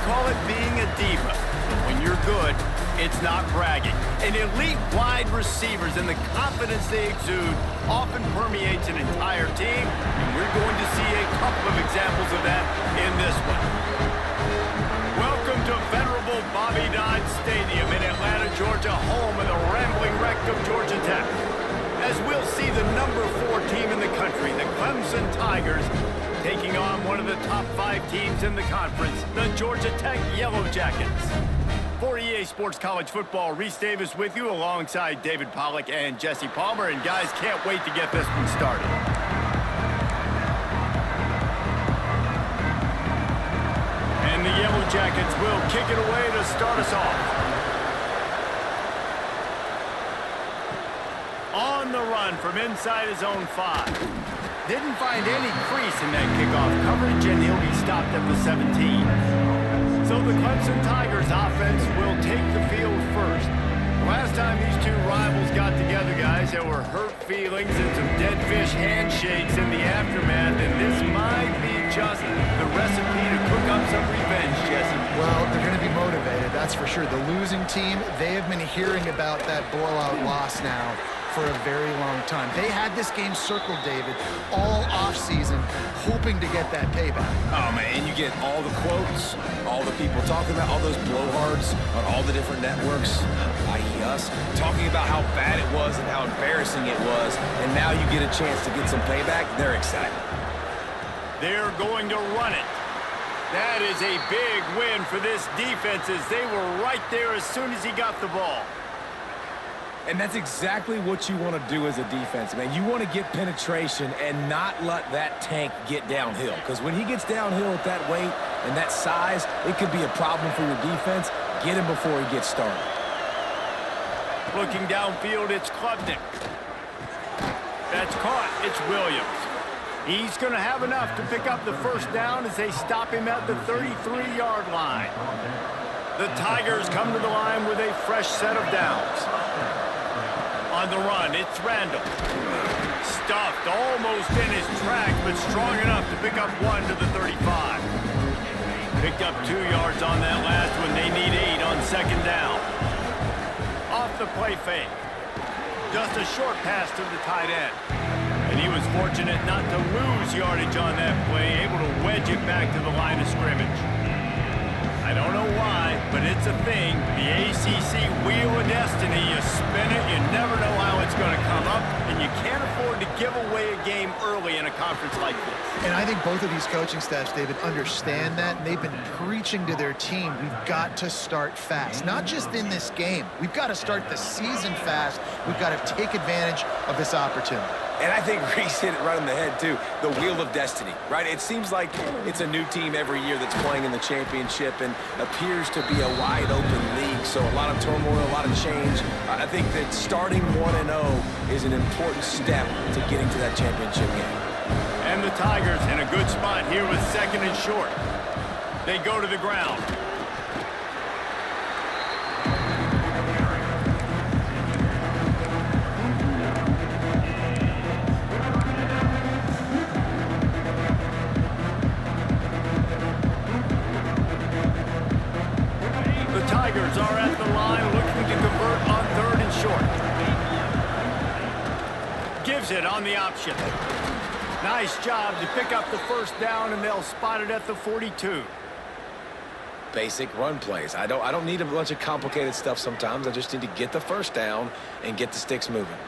call it being a diva. But when you're good, it's not bragging. And elite wide receivers and the confidence they exude often permeates an entire team, and we're going to see a couple of examples of that in this one. Welcome to venerable Bobby Dodd Stadium in Atlanta, Georgia, home of the rambling wreck of Georgia Tech. As we'll see the number 4 team in the country, the Clemson Tigers, taking on one of the top 5 teams in the conference, the Georgia Tech Yellow Jackets. For EA Sports College Football, Reese Davis with you alongside David Pollack and Jesse Palmer. And guys, can't wait to get this one started. And the Yellow Jackets will kick it away to start us off. On the run from inside his own 5. Didn't find any crease in that kickoff coverage, and he'll be stopped at the 17. So the Clemson Tigers offense will take the field first. Last time these two rivals got together, guys, there were hurt feelings and some dead fish handshakes in the aftermath, and this might be just the recipe to cook up some revenge, Jesse. Well, they're going to be motivated, that's for sure. The losing team, they have been hearing about that blowout loss now for a very long time. They had this game circled, David, all offseason, hoping to get that payback. Oh, man, you get all the quotes, all the people talking about all those blowhards on all the different networks, i.e. us, talking about how bad it was and how embarrassing it was, and now you get a chance to get some payback. They're excited. They're going to run it. That is a big win for this defense, as they were right there as soon as he got the ball. And that's exactly what you want to do as a defense, man. You want to get penetration and not let that tank get downhill. Because when he gets downhill at that weight and that size, it could be a problem for your defense. Get him before he gets started. Looking downfield, it's Klubnik. That's caught. It's Williams. He's going to have enough to pick up the first down as they stop him at the 33-yard line. The Tigers come to the line with a fresh set of downs. On the run, it's Randall. Stuffed almost in his track, but strong enough to pick up 1 to the 35. Picked up 2 yards on that last one. They need 8 on second down. Off the play fake. Just a short pass to the tight end. And he was fortunate not to lose yardage on that play, able to wedge it back to the line of scrimmage. I don't know why, but it's a thing. The ACC Wheel of Destiny, you spin it, you never know how it's going to come up, and you can't afford to give away a game early in a conference like this. And I think both of these coaching staffs, David, understand that, and they've been preaching to their team, we've got to start fast. Not just in this game. We've got to start the season fast. We've got to take advantage of this opportunity. And I think Reese hit it right on the head, too. The Wheel of Destiny, right? It seems like it's a new team every year that's playing in the championship and appears to be a wide-open league. So a lot of turmoil, a lot of change. I think that starting 1-0 is an important step to getting to that championship game. And the Tigers in a good spot here with second and short. They go to the ground. Tigers are at the line looking to convert on 3rd and short. Gives it on the option. Nice job to pick up the first down, and they'll spot it at the 42. Basic run plays. I don't need a bunch of complicated stuff sometimes. I just need to get the first down and get the sticks moving.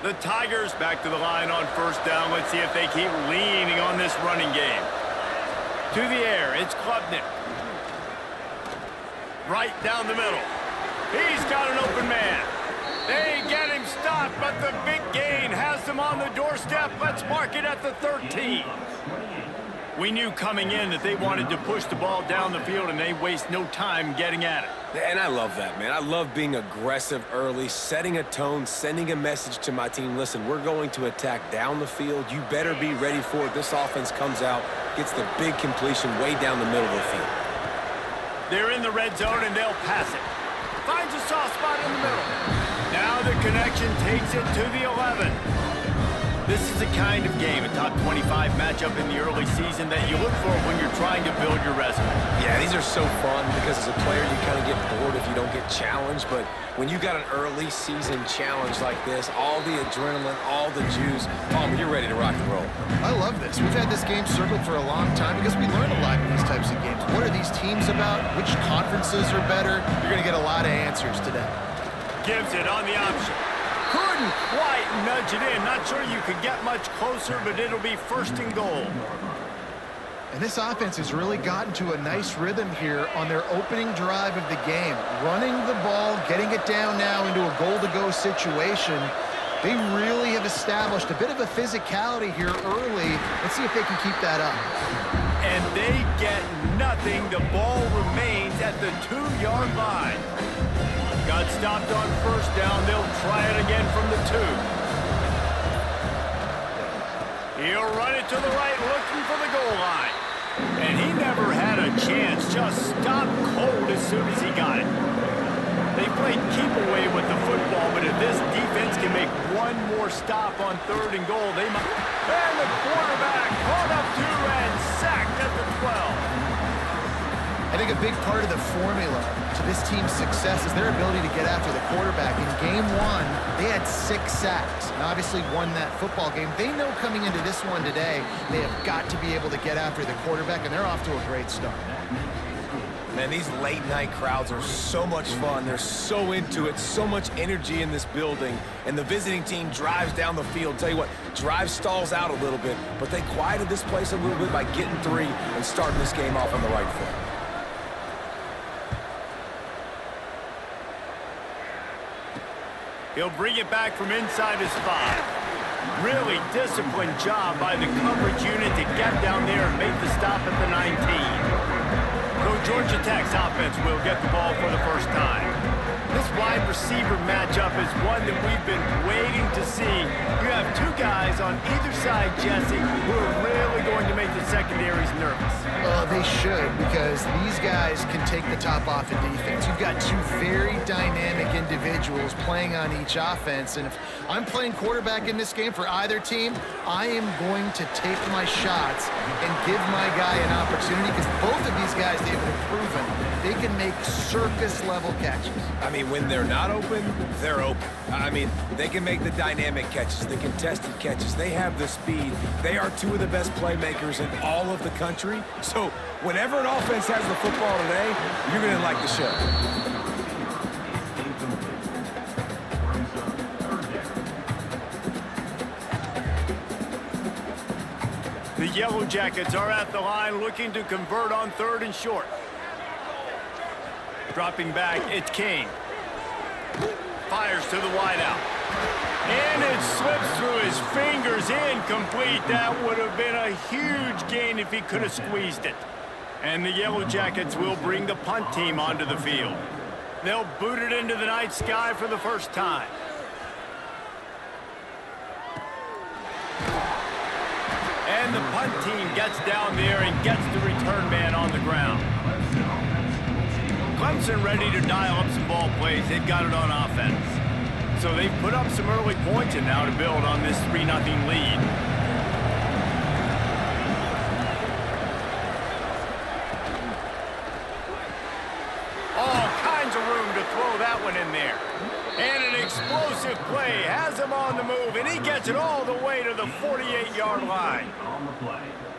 The Tigers back to the line on first down. Let's see if they keep leaning on this running game. To the air, it's Klubnik. Right down the middle. He's got an open man. They get him stopped, but the big gain has them on the doorstep. Let's mark it at the 13. We knew coming in that they wanted to push the ball down the field, and they waste no time getting at it. And I love that, man. I love being aggressive early, setting a tone, sending a message to my team. Listen, we're going to attack down the field. You better be ready for it. This offense comes out, gets the big completion way down the middle of the field. They're in the red zone, and they'll pass it. Finds a soft spot in the middle. Now the connection takes it to the 11. This is the kind of game, a top 25 matchup in the early season that you look for when you're trying to build your resume. Yeah, these are so fun because as a player, you kind of get bored if you don't get challenged. But when you got an early season challenge like this, all the adrenaline, all the juice, Palmer, you're ready to rock and roll. I love this. We've had this game circled for a long time because we learn a lot in these types of games. What are these teams about? Which conferences are better? You're going to get a lot of answers today. Gives it on the option. Couldn't quite nudge it in. Not sure you could get much closer, but it'll be first and goal. And this offense has really gotten to a nice rhythm here on their opening drive of the game. Running the ball, getting it down now into a goal-to-go situation. They really have established a bit of a physicality here early. Let's see if they can keep that up. And they get nothing. The ball remains at the 2-yard line. Got stopped on first down. They'll try it again from the 2. He'll run it to the right, looking for the goal line. And he never had a chance. Just stopped cold as soon as he got it. They played keep away with the football, but if this defense can make one more stop on 3rd and goal, they might. And the quarterback caught up to and sacked at the 12. I think a big part of the formula to this team's success is their ability to get after the quarterback. In game 1, they had 6 sacks and obviously won that football game. They know coming into this one today, they have got to be able to get after the quarterback, and they're off to a great start. Man, these late-night crowds are so much fun. They're so into it, so much energy in this building. And the visiting team drives down the field. Tell you what, drive stalls out a little bit, but they quieted this place a little bit by getting 3 and starting this game off on the right foot. He'll bring it back from inside his 5. Really disciplined job by the coverage unit to get down there and make the stop at the 19. So Georgia Tech's offense will get the ball for the first time. This wide receiver matchup is one that we've been waiting to see. You have 2 guys on either side, Jesse, who are really going to make the secondaries nervous. They should, because these guys can take the top off of defense. You've got 2 very dynamic individuals playing on each offense, and if I'm playing quarterback in this game for either team, I am going to take my shots and give my guy an opportunity, because both of these guys, they've been proven they can make circus-level catches. I mean, when they're not open, they're open. I mean, they can make the dynamic catches, the contested catches. They have the speed. They are 2 of the best playmakers in all of the country. So whenever an offense has the football today, you're going to like the show. The Yellow Jackets are at the line looking to convert on 3rd and short. Dropping back, it's King. Fires to the wideout. And it slips through his fingers, incomplete. That would have been a huge gain if he could have squeezed it. And the Yellow Jackets will bring the punt team onto the field. They'll boot it into the night sky for the first time. And the punt team gets down there and gets the return man on the ground. Clemson ready to dial up some ball plays. They've got it on offense. So they've put up some early points and now to build on this 3-0 lead. All kinds of room to throw that one in there. And an explosive play has him on the move, and he gets it all the way to the 48-yard line.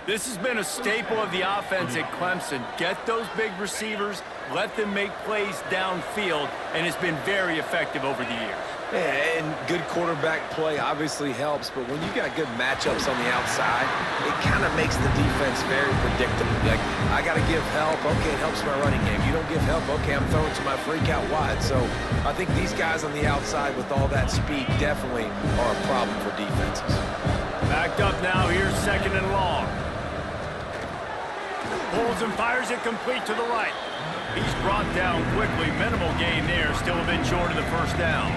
This has been a staple of the offense at Clemson. Get those big receivers, let them make plays downfield, and it's been very effective over the years. Yeah, and good quarterback play obviously helps, but when you got good matchups on the outside, it kind of makes the defense very predictable. Like, I got to give help. Okay, it helps my running game. You don't give help. Okay, I'm throwing to my freak out wide. So I think these guys on the outside with all that speed definitely are a problem for defenses. Backed up now. Here's 2nd and long. Pulls and fires it complete to the right. He's brought down quickly. Minimal gain there. Still a bit short of the first down.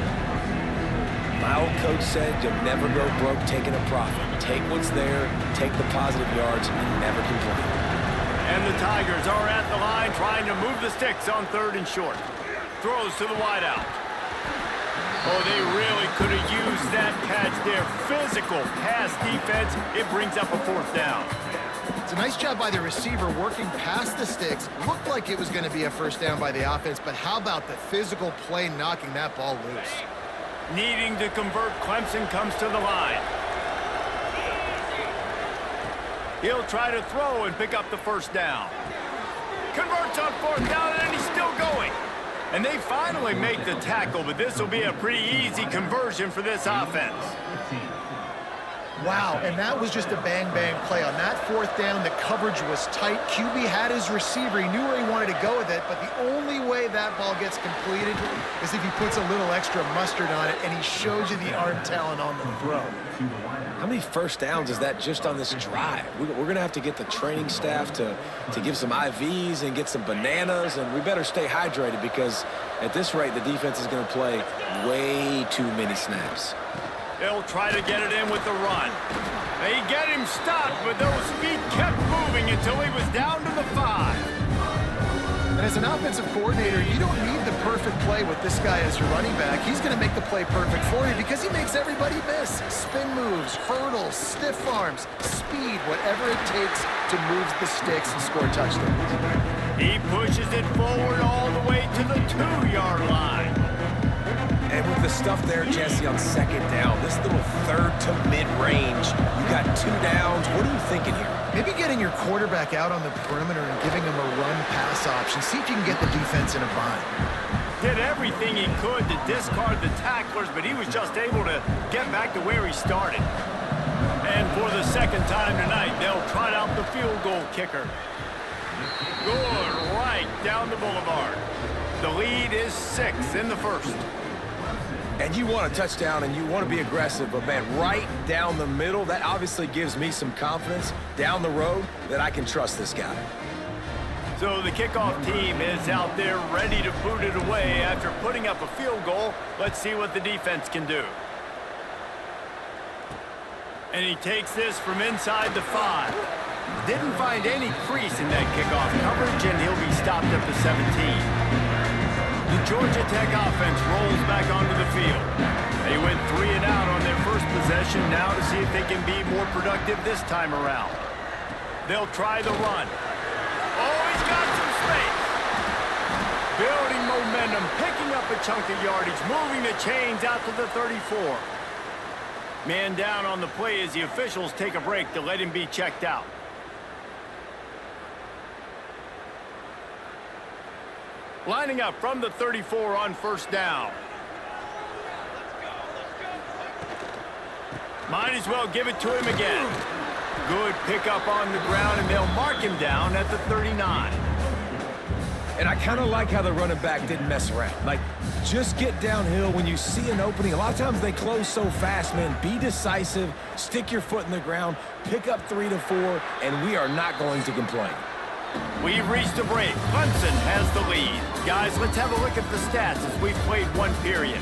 My old coach said you'll never go broke taking a profit. Take what's there, take the positive yards, and never complain. And the Tigers are at the line trying to move the sticks on 3rd and short. Throws to the wideout. Oh, they really could have used that catch there. Physical pass defense. It brings up a 4th down. It's a nice job by the receiver working past the sticks. Looked like it was going to be a 1st down by the offense, but how about the physical play knocking that ball loose? Needing to convert, Clemson comes to the line. He'll try to throw and pick up the 1st down. Converts on 4th down, and he's still going. And they finally make the tackle, but this will be a pretty easy conversion for this offense. Wow, and that was just a bang-bang play. On that 4th down, the coverage was tight. QB had his receiver. He knew where he wanted to go with it, but the only way that ball gets completed is if he puts a little extra mustard on it, and he shows you the arm talent on the throw. How many 1st downs is that just on this drive? We're going to have to get the training staff to give some IVs and get some bananas, and we better stay hydrated because at this rate, the defense is going to play way too many snaps. They'll try to get it in with the run. They get him stopped, but those feet kept moving until he was down to the 5. And as an offensive coordinator, you don't need the perfect play with this guy as your running back. He's going to make the play perfect for you because he makes everybody miss. Spin moves, hurdles, stiff arms, speed, whatever it takes to move the sticks and score touchdowns. He pushes it forward all the way to the 2-yard line. And with the stuff there, Jesse, on 2nd down, this little 3rd to mid-range, you got 2 downs. What are you thinking here? Maybe getting your quarterback out on the perimeter and giving him a run-pass option. See if you can get the defense in a bind. Did everything he could to discard the tacklers, but he was just able to get back to where he started. And for the 2nd time tonight, they'll trot out the field goal kicker. Good right down the boulevard. The lead is 6 in the 1st. And you want a touchdown and you want to be aggressive, but man, right down the middle, that obviously gives me some confidence down the road that I can trust this guy. So the kickoff team is out there ready to boot it away after putting up a field goal. Let's see what the defense can do. And he takes this from inside the 5. Didn't find any crease in that kickoff coverage, and he'll be stopped at the 17. The Georgia Tech offense rolls back onto the field. They went 3 and out on their first possession, now to see if they can be more productive this time around. They'll try the run. Oh, he's got some space. Building momentum, picking up a chunk of yardage, moving the chains out to the 34. Man down on the play as the officials take a break to let him be checked out. Lining up from the 34 on 1st down. Might as well give it to him again. Good pickup on the ground, and they'll mark him down at the 39. And I kind of like how the running back didn't mess around. Like, just get downhill when you see an opening. A lot of times they close so fast, man. Be decisive, stick your foot in the ground, pick up 3 to 4, and we are not going to complain. We've reached a break. Clemson has the lead. Guys, let's have a look at the stats as we've played 1 period.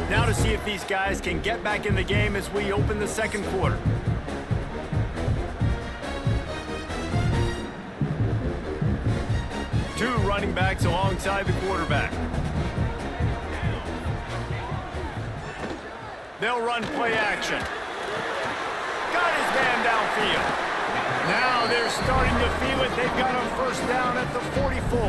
Now to see if these guys can get back in the game as we open the 2nd quarter. Two running backs alongside the quarterback. They'll run play action. Got his man downfield. Now they're starting to feel it. They've got him 1st down at the 44.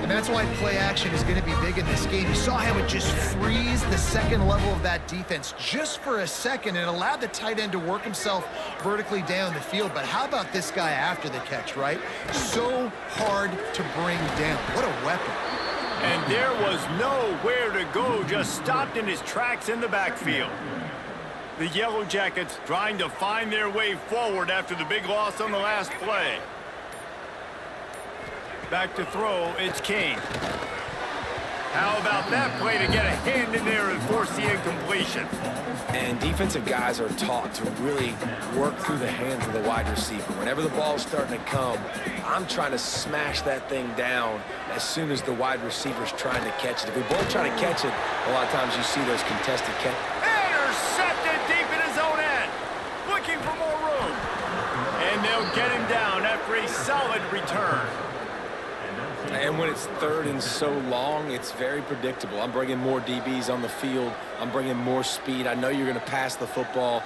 And that's why play action is going to be big in this game. You saw how it just frees the 2nd level of that defense just for a second and allowed the tight end to work himself vertically down the field. But how about this guy after the catch, right? So hard to bring down. What a weapon. And there was nowhere to go, just stopped in his tracks in the backfield. The Yellow Jackets trying to find their way forward after the big loss on the last play. Back to throw, it's King. How about that play to get a hand in there and force the incompletion? And defensive guys are taught to really work through the hands of the wide receiver. Whenever the ball's starting to come, I'm trying to smash that thing down as soon as the wide receiver's trying to catch it. If we both try to catch it, a lot of times you see those contested catches. Intercepted deep in his own end. Looking for more. solid return. And when it's third and so long, it's very predictable. I'm bringing more DBs on the field. I'm bringing more speed. I know you're going to pass the football.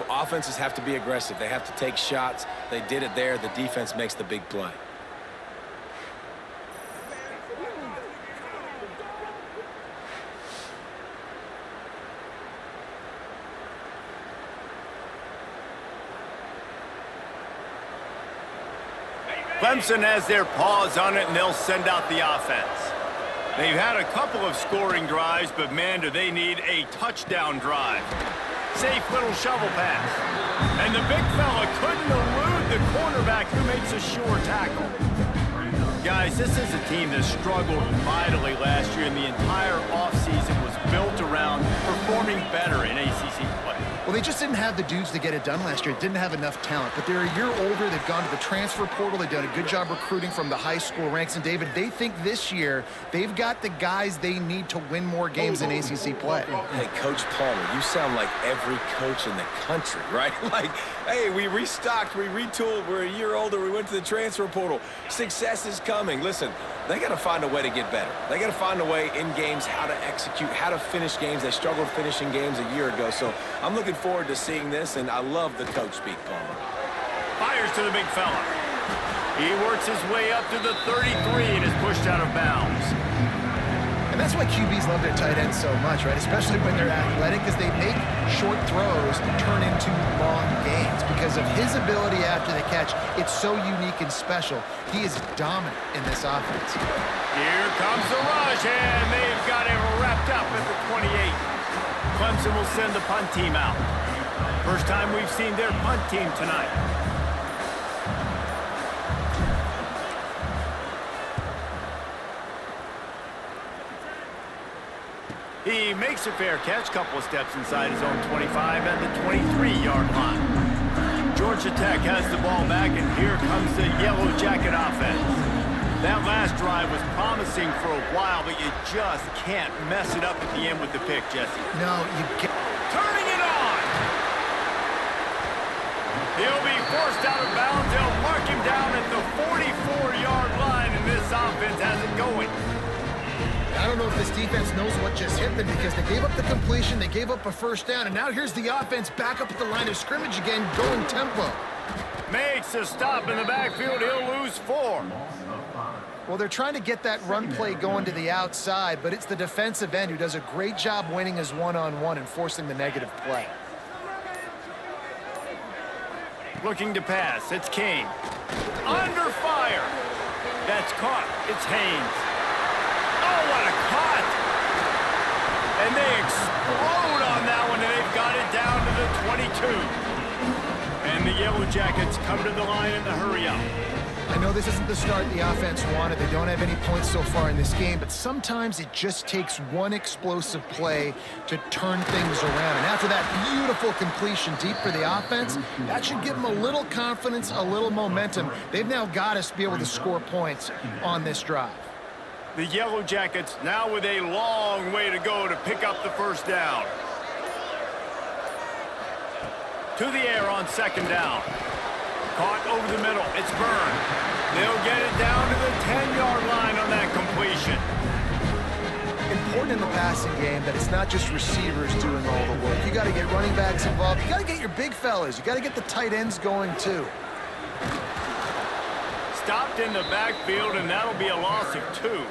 Offenses have to be aggressive. They have to take shots. They did it there. The defense makes the big play. Clemson has their paws on it, and they'll send out the offense. They've had a couple of scoring drives, but, man, do they need a touchdown drive. Safe little shovel pass. And the big fella couldn't elude the cornerback who makes a sure tackle. Guys, this is a team that struggled mightily last year, and the entire offseason was built around performing better in ACC play. Well, they just didn't have the dudes to get it done last year. Didn't have enough talent. But they're a year older. They've gone to the transfer portal. They've done a good job recruiting from the high school ranks. And, David, they think this year they've got the guys they need to win more games in ACC play. Hey, Coach Palmer, you sound like every coach in the country, right? Like, hey, we restocked, we retooled, we're a year older, we went to the transfer portal. Success is coming. Listen, they got to find a way to get better. They got to find a way in games how to execute, how to finish games. They struggled finishing games a year ago. So I'm looking forward to seeing this, and I love the coach speak, Palmer. Fires to the big fella. He works his way up to the 33 and is pushed out of bounds. And that's why QBs love their tight ends so much, right? Especially when they're athletic, because they make short throws turn into long gains. Because of his ability after the catch, it's so unique and special. He is dominant in this offense. Here comes the rush, and they've got it wrapped up at the 28. Clemson will send the punt team out. First time we've seen their punt team tonight. He makes a fair catch, couple of steps inside his own 25 at the 23-yard line. Georgia Tech has the ball back, and here comes the Yellow Jacket offense. That last drive was promising for a while, but you just can't mess it up at the end with the pick, Jesse. No, you can't. Turning it on! He'll be forced out of bounds. They'll mark him down at the 44-yard line, and this offense has it going. I don't know if this defense knows what just hit them, because they gave up the completion, they gave up a first down, and now here's the offense back up at the line of scrimmage again, going tempo. Makes a stop in the backfield. He'll lose 4. Well, they're trying to get that run play going to the outside, but it's the defensive end who does a great job winning his one-on-one and forcing the negative play. Looking to pass. It's Kane. Under fire. That's caught. It's Haynes. Oh, what a cut! And they explode on that one, and they've got it down to the 22. And the Yellow Jackets come to the line in the hurry-up. I know this isn't the start the offense wanted. They don't have any points so far in this game, but sometimes it just takes one explosive play to turn things around. And after that beautiful completion deep for the offense, that should give them a little confidence, a little momentum. They've now got us to be able to score points on this drive. The Yellow Jackets now with a long way to go to pick up the first down. To the air on second down. Caught over the middle. It's Byrne. They'll get it down to the 10-yard line on that completion. Important in the passing game that it's not just receivers doing all the work. You got to get running backs involved. You got to get your big fellas. You got to get the tight ends going too. Stopped in the backfield, and that'll be a loss of 2.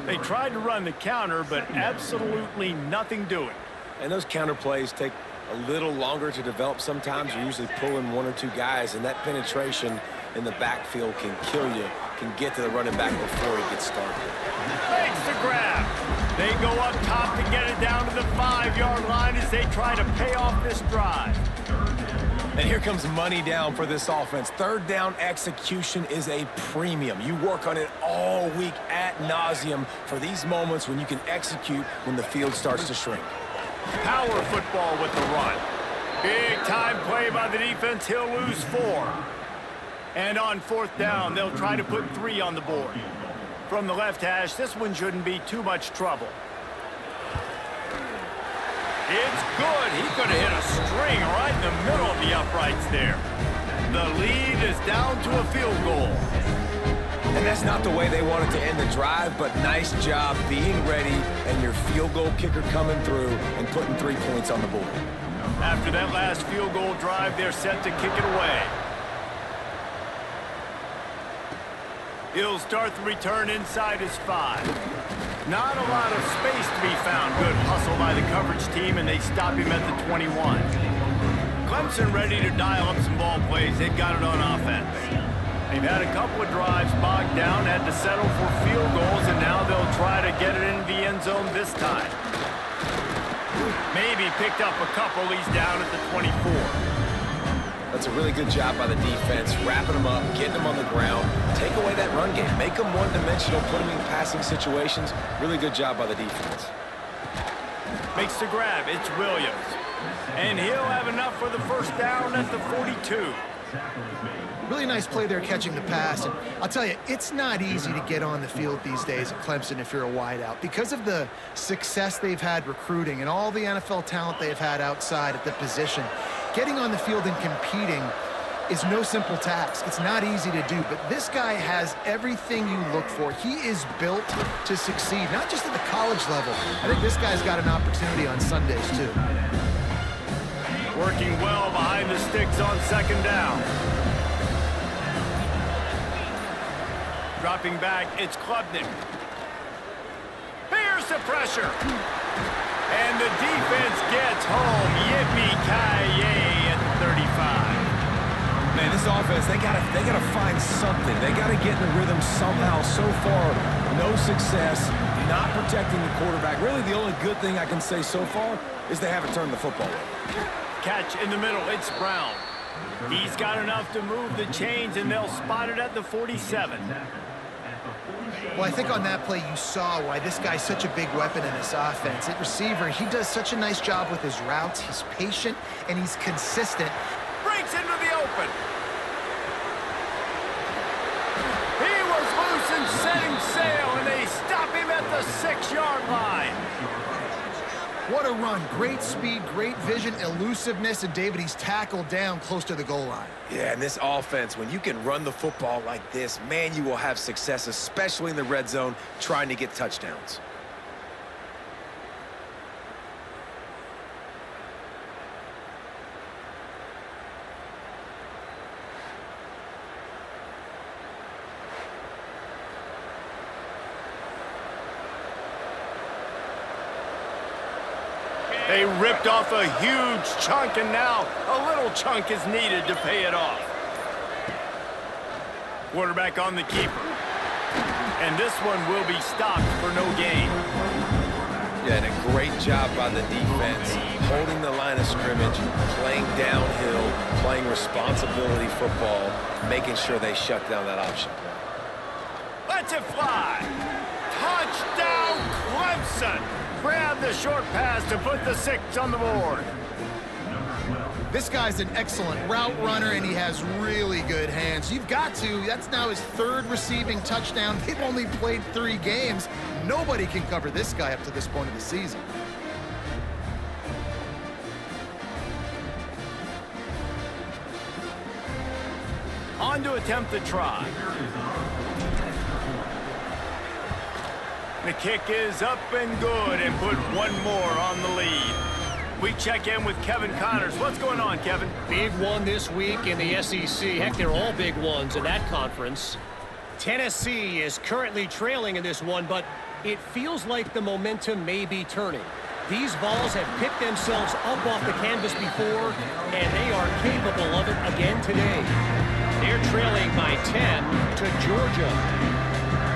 They tried to run the counter, but absolutely nothing doing. And those counter plays take a little longer to develop sometimes. You're usually pulling 1 or 2 guys, and that penetration in the backfield can kill you, can get to the running back before he gets started. Makes the grab. They go up top to get it down to the 5-yard line as they try to pay off this drive. And here comes money down for this offense. Third down execution is a premium. You work on it all week ad nauseum for these moments when you can execute when the field starts to shrink. Power football with the run. Big time play by the defense. He'll lose 4. And on 4th down, they'll try to put 3 on the board. From the left hash, this one shouldn't be too much trouble. It's good. He could have hit a string right in the middle of the uprights there. The lead is down to a field goal. And that's not the way they wanted to end the drive, but nice job being ready and your field goal kicker coming through and putting 3 points on the board. After that last field goal drive, they're set to kick it away. He'll start the return inside his 5. Not a lot of space to be found. Good hustle by the coverage team, and they stop him at the 21. Clemson ready to dial up some ball plays. They've got it on offense. They've had a couple of drives bogged down, had to settle for field goals, and now they'll try to get it into the end zone this time. Maybe picked up a couple. He's down at the 24. That's a really good job by the defense, wrapping them up, getting them on the ground, take away that run game, make them one-dimensional, put them in passing situations. Really good job by the defense. Makes the grab. It's Williams. And he'll have enough for the first down at the 42. Really nice play there catching the pass. And I'll tell you, it's not easy to get on the field these days at Clemson if you're a wideout. Because of the success they've had recruiting and all the NFL talent they've had outside at the position, getting on the field and competing is no simple task. It's not easy to do, but this guy has everything you look for. He is built to succeed, not just at the college level. I think this guy's got an opportunity on Sundays, too. Working well behind the sticks on second down. Dropping back, it's Klubnik. Here's the pressure. And the defense gets home. Yippee-ki-yay at the 35. Man, this offense, they gotta find something. They gotta get in the rhythm somehow. So far, no success, not protecting the quarterback. Really, the only good thing I can say so far is they haven't turned the football over. Catch in the middle, it's Brown. He's got enough to move the chains, and they'll spot it at the 47. Well, I think on that play you saw why this guy's such a big weapon in this offense. At receiver, he does such a nice job with his routes. He's patient, and he's consistent. Breaks into the open. He was loose and setting sail, and they stop him at the 6-yard line. What a run. Great speed, great vision, elusiveness, and David, he's tackled down close to the goal line. Yeah, and this offense, when you can run the football like this, man, you will have success, especially in the red zone, trying to get touchdowns. They ripped off a huge chunk, and now a little chunk is needed to pay it off. Quarterback on the keeper. And this one will be stopped for no gain. Yeah, and a great job by the defense, holding the line of scrimmage, playing downhill, playing responsibility football, making sure they shut down that option. Let's it fly. Touchdown, Clemson. Grab the short pass to put the 6 on the board. This guy's an excellent route runner, and he has really good hands. You've got to. That's now his 3rd receiving touchdown. They've only played 3 games. Nobody can cover this guy up to this point of the season. On to attempt the try. The kick is up and good, and put one more on the lead. We check in with Kevin Connors. What's going on, Kevin? Big one this week in the SEC. Heck, they're all big ones in that conference. Tennessee is currently trailing in this one, but it feels like the momentum may be turning. These Vols have picked themselves up off the canvas before, and they are capable of it again today. They're trailing by 10 to Georgia.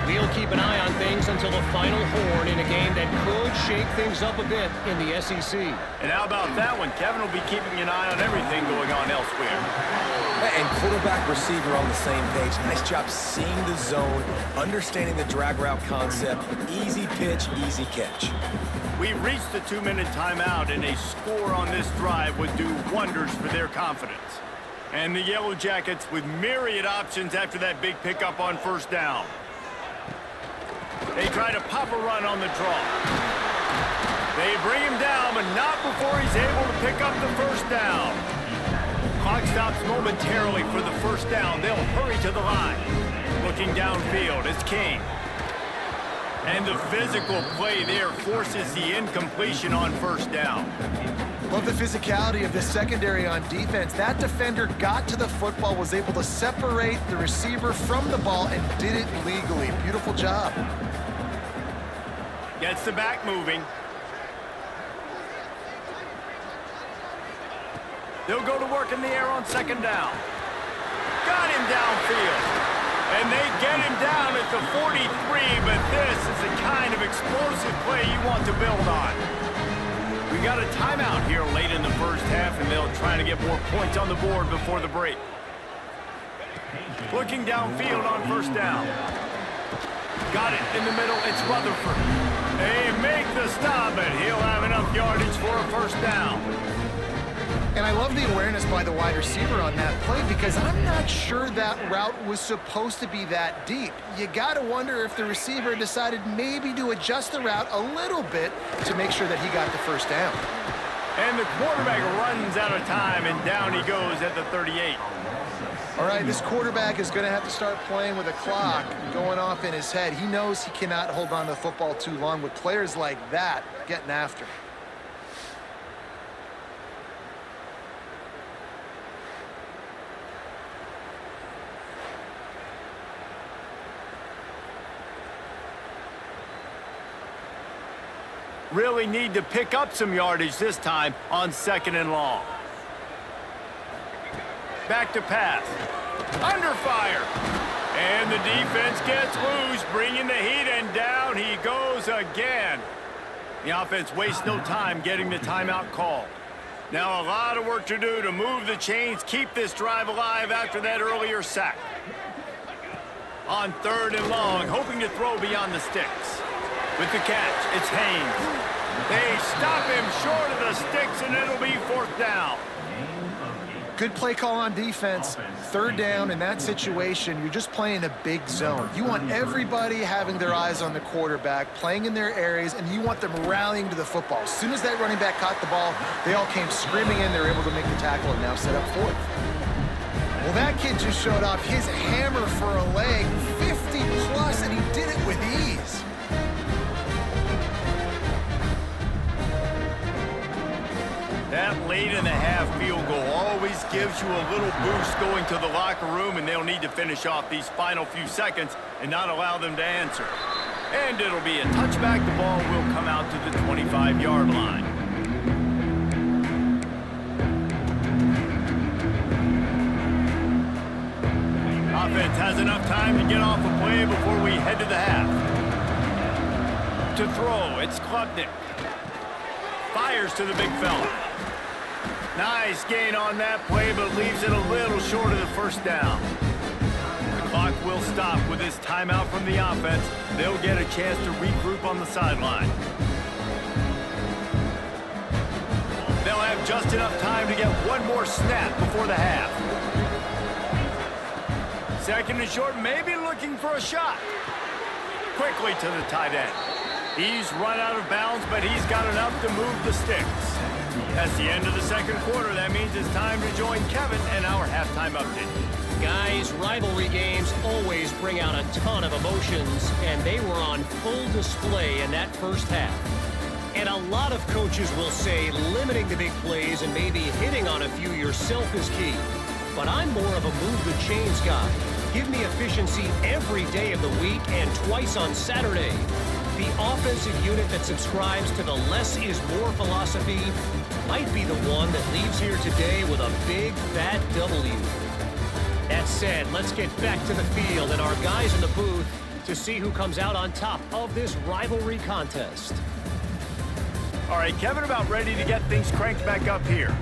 We'll keep an eye on things until the final horn in a game that could shake things up a bit in the SEC. And how about that one? Kevin will be keeping an eye on everything going on elsewhere. And quarterback receiver on the same page. Nice job seeing the zone, understanding the drag route concept. Easy pitch, easy catch. We've reached the 2-minute timeout, and a score on this drive would do wonders for their confidence. And the Yellow Jackets with myriad options after that big pickup on first down. They try to pop a run on the draw. They bring him down, but not before he's able to pick up the first down. clock stops momentarily for the first down. They'll hurry to the line. Looking downfield, it's King. And the physical play there forces the incompletion on first down. Love the physicality of the secondary on defense. That defender got to the football, was able to separate the receiver from the ball, and did it legally. Beautiful job. Gets the back moving. They'll go to work in the air on second down. Got him downfield. And they get him down at the 43, but this is the kind of explosive play you want to build on. We got a timeout here late in the first half, and they'll try to get more points on the board before the break. Looking downfield on first down. Got it in the middle. It's Rutherford. They make the stop, but he'll have enough yardage for a first down. And I love the awareness by the wide receiver on that play, because I'm not sure that route was supposed to be that deep. You got to wonder if the receiver decided maybe to adjust the route a little bit to make sure that he got the first down. And the quarterback runs out of time, and down he goes at the 38. All right, this quarterback is going to have to start playing with a clock going off in his head. He knows he cannot hold on to the football too long with players like that getting after him. Really need to pick up some yardage this time on second and long. Back to pass. Under fire. And the defense gets loose, bringing the heat, and down he goes again. The offense wastes no time getting the timeout called. Now a lot of work to do to move the chains, keep this drive alive after that earlier sack. On third and long, hoping to throw beyond the sticks. With the catch, it's Haynes. They stop him short of the sticks, and it'll be fourth down. Good play call on defense. Third down in that situation, you're just playing a big zone. You want everybody having their eyes on the quarterback, playing in their areas, and you want them rallying to the football. As soon as that running back caught the ball, they all came screaming in. They were able to make the tackle and now set up fourth. Well, that kid just showed off his hammer for a leg, 50-plus, and he did it with ease. That late in the half field goal always gives you a little boost going to the locker room, and they'll need to finish off these final few seconds and not allow them to answer. And it'll be a touchback. The ball will come out to the 25-yard line. Offense has enough time to get off a play before we head to the half. To throw, it's Klubnik. Fires to the big fella. Nice gain on that play, but leaves it a little short of the first down. The clock will stop with this timeout from the offense. They'll get a chance to regroup on the sideline. They'll have just enough time to get one more snap before the half. Second and short, maybe looking for a shot. Quickly to the tight end. He's run out of bounds, but he's got enough to move the sticks. That's the end of the second quarter. That means it's time to join Kevin and our halftime update. Guys, rivalry games always bring out a ton of emotions, and they were on full display in that first half. And a lot of coaches will say limiting the big plays and maybe hitting on a few yourself is key. But I'm more of a move the chains guy. Give me efficiency every day of the week and twice on Saturday. The offensive unit that subscribes to the less is more philosophy might be the one that leaves here today with a big, fat W. That said, let's get back to the field and our guys in the booth to see who comes out on top of this rivalry contest. All right, Kevin, about ready to get things cranked back up here.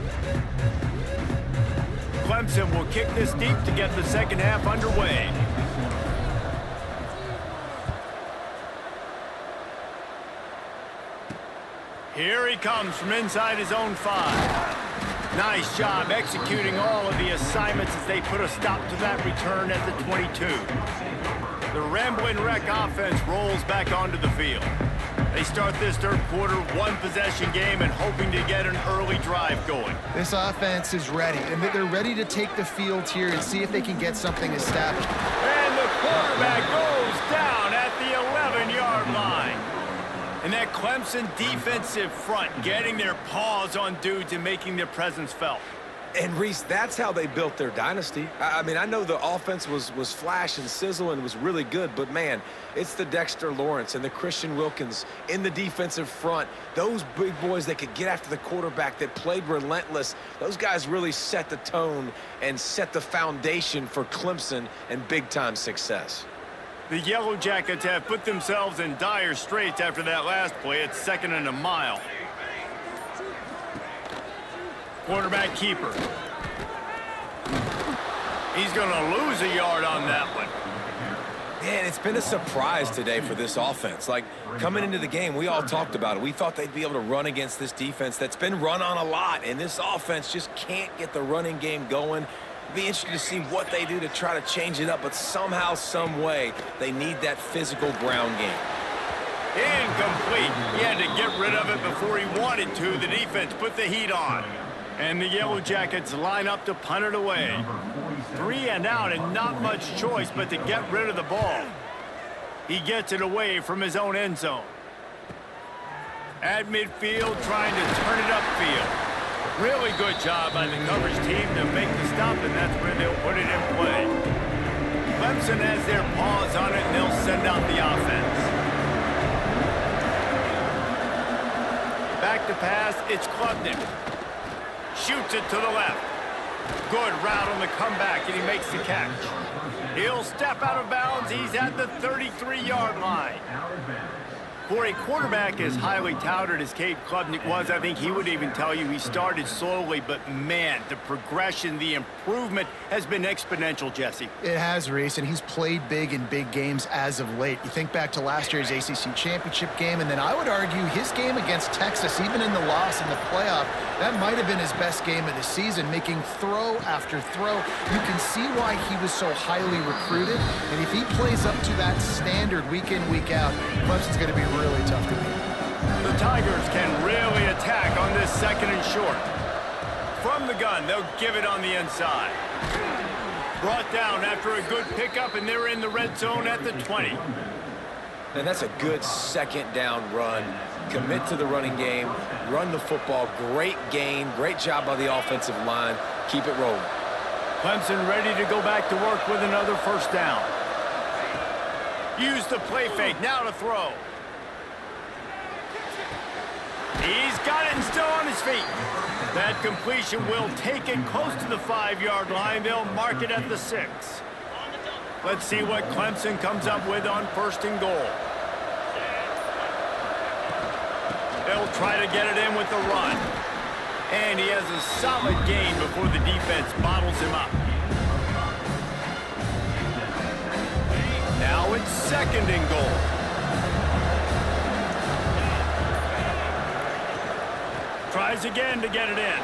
Clemson will kick this deep to get the second half underway. Here he comes from inside his own 5. Nice job executing all of the assignments as they put a stop to that return at the 22. The Ramblin' Wreck offense rolls back onto the field. They start this third quarter, one-possession game and hoping to get an early drive going. This offense is ready, and they're ready to take the field here and see if they can get something established. And the quarterback goes down at the 11-yard line. And that Clemson defensive front getting their paws on dudes and making their presence felt. And, Reese, that's how they built their dynasty. I mean, I know the offense was flash and sizzle and was really good, but, man, it's the Dexter Lawrence and the Christian Wilkins in the defensive front. Those big boys that could get after the quarterback, that played relentless, those guys really set the tone and set the foundation for Clemson and big-time success. The Yellow Jackets have put themselves in dire straits after that last play. It's 2nd and a mile. Quarterback keeper. He's going to lose a yard on that one. Man, it's been a surprise today for this offense. Like, coming into the game, we all talked about it. We thought they'd be able to run against this defense that's been run on a lot, and this offense just can't get the running game going. It'd be interesting to see what they do to try to change it up, but somehow, some way, they need that physical ground game. Incomplete. He had to get rid of it before he wanted to. The defense put the heat on. And the Yellow Jackets line up to punt it away. 3 and out and not much choice but to get rid of the ball. He gets it away from his own end zone. At midfield, trying to turn it upfield. Really good job by the coverage team to make the stop, and that's where they'll put it in play. Clemson has their paws on it, and they'll send out the offense. Back to pass, it's Klubnik. Shoots it to the left. Good route on the comeback, and he makes the catch. He'll step out of bounds. He's at the 33-yard line. For a quarterback as highly touted as Cade Klubnik was, I think he would even tell you he started slowly, but man, the progression, the improvement has been exponential, Jesse. It has, Reese, and he's played big in big games as of late. You think back to last year's ACC championship game, and then I would argue his game against Texas, even in the loss in the playoff, that might have been his best game of the season, making throw after throw. You can see why he was so highly recruited, and if he plays up to that standard week in, week out, Clemson's going to be really tough to beat. The Tigers can really attack on this 2nd and short. From the gun, they'll give it on the inside. Brought down after a good pickup, and they're in the red zone at the 20. And that's a good 2nd down run. Commit to the running game, run the football. Great gain, great job by the offensive line. Keep it rolling. Clemson ready to go back to work with another 1st down. Use the play fake, now to throw. He's got it and still on his feet. That completion will take it close to the 5-yard line. They'll mark it at the 6. Let's see what Clemson comes up with on 1st and goal. They'll try to get it in with the run. And he has a solid gain before the defense bottles him up. Now it's 2nd and goal. Tries again to get it in.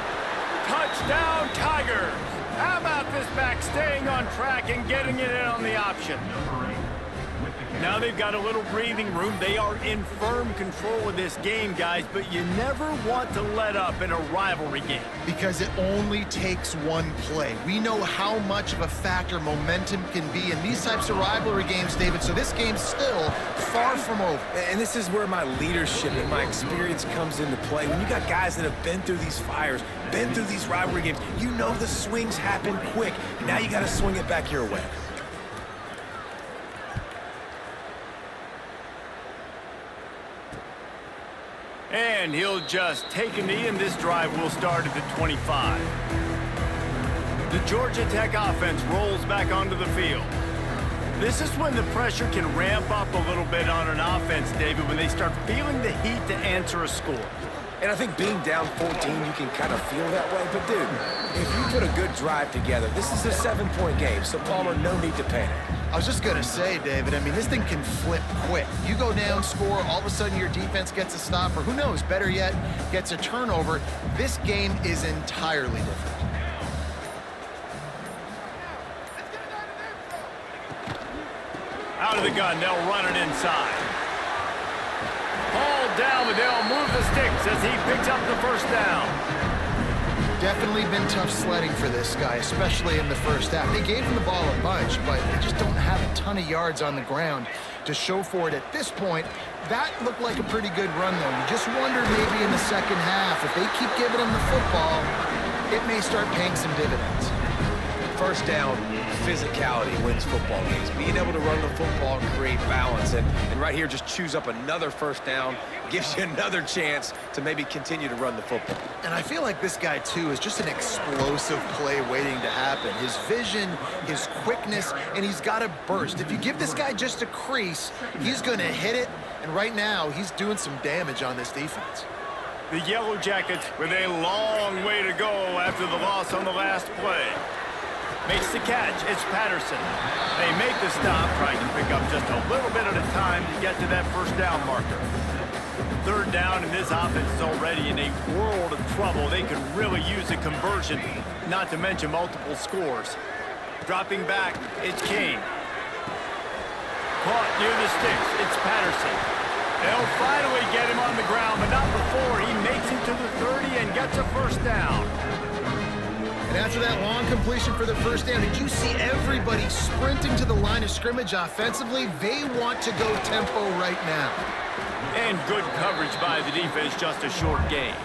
Touchdown, Tigers! How about this back staying on track and getting it in on the option? Now they've got a little breathing room. They are in firm control of this game, guys, but you never want to let up in a rivalry game. Because it only takes one play. We know how much of a factor momentum can be in these types of rivalry games, David, so this game's still far from over. And this is where my leadership and my experience comes into play. When you got guys that have been through these fires, been through these rivalry games, you know the swings happen quick. Now you got to swing it back your way. And he'll just take a knee, and this drive will start at the 25. The Georgia Tech offense rolls back onto the field. This is when the pressure can ramp up a little bit on an offense, David, when they start feeling the heat to answer a score. And I think being down 14, you can kind of feel that way. But, dude, if you put a good drive together, this is a 7-point game, so, Palmer, no need to panic. I was just going to say, David, I mean, this thing can flip quick. You go down, score, all of a sudden your defense gets a stop, or who knows, better yet, gets a turnover. This game is entirely different. Out of the gun, they'll run it inside. Ball settle down, but they'll move the sticks as he picks up the first down. Definitely been tough sledding for this guy, especially in the first half. They gave him the ball a bunch, but they just don't have a ton of yards on the ground to show for it at this point. That looked like a pretty good run, though. You just wondered maybe in the second half, if they keep giving him the football, it may start paying some dividends. First down, physicality wins football games. Being able to run the football and create balance. And right here, just choose up another first down, gives you another chance to maybe continue to run the football. And I feel like this guy, too, is just an explosive play waiting to happen. His vision, his quickness, and he's got a burst. If you give this guy just a crease, he's going to hit it. And right now, he's doing some damage on this defense. The Yellow Jackets with a long way to go after the loss on the last play. Makes the catch. It's Patterson. They make the stop, trying to pick up just a little bit at a time to get to that first down marker. Third down, and this offense is already in a world of trouble. They could really use a conversion, not to mention multiple scores. Dropping back, it's Kane. Caught near the sticks, it's Patterson. They'll finally get him on the ground, but not before he makes it to the 30 and gets a first down. And after that long completion for the first down, did you see everybody sprinting to the line of scrimmage offensively? They want to go tempo right now. And good coverage by the defense, just a short gain.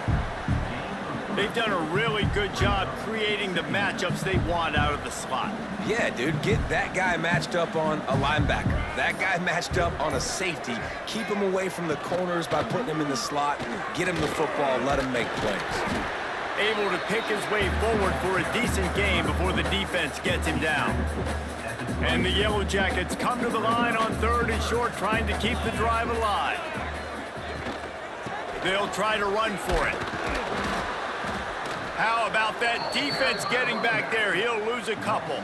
They've done a really good job creating the matchups they want out of the slot. Yeah, dude, get that guy matched up on a linebacker. That guy matched up on a safety. Keep him away from the corners by putting him in the slot. Get him the football, let him make plays. Able to pick his way forward for a decent game before the defense gets him down. And the Yellow Jackets come to the line on third and short, trying to keep the drive alive. They'll try to run for it. How about that defense getting back there? He'll lose a couple.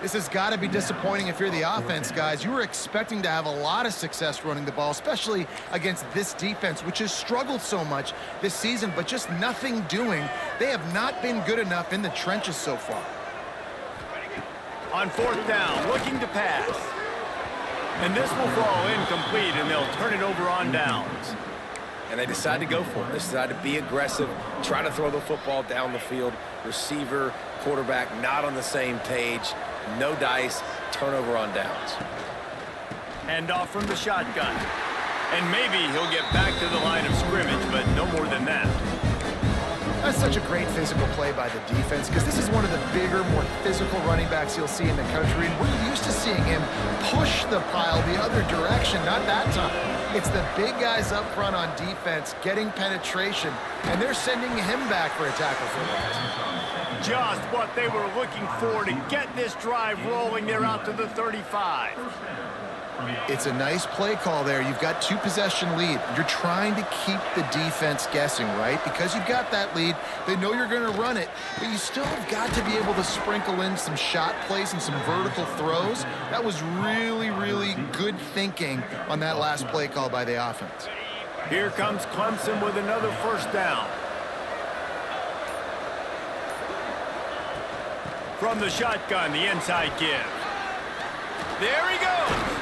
This has got to be disappointing if you're the offense, guys. You were expecting to have a lot of success running the ball, especially against this defense, which has struggled so much this season, but just nothing doing. They have not been good enough in the trenches so far. On fourth down, looking to pass. And this will fall incomplete, and they'll turn it over on downs. And they decide to go for it. They decide to be aggressive, try to throw the football down the field. Receiver, quarterback, not on the same page. No dice, turnover on downs. Hand off from the shotgun. And maybe he'll get back to the line of scrimmage, but no more than that. That's such a great physical play by the defense, because this is one of the bigger, more physical running backs you'll see in the country. And we're used to seeing him push the pile the other direction, not that time. It's the big guys up front on defense getting penetration, and they're sending him back for a tackle for loss. Just what they were looking for to get this drive rolling. They're out to the 35. It's a nice play call there. You've got 2-possession lead. You're trying to keep the defense guessing, right? Because you've got that lead, they know you're going to run it, but you still have got to be able to sprinkle in some shot plays and some vertical throws. That was really, really good thinking on that last play call by the offense. Here comes Clemson with another first down. From the shotgun, the inside give. There he goes.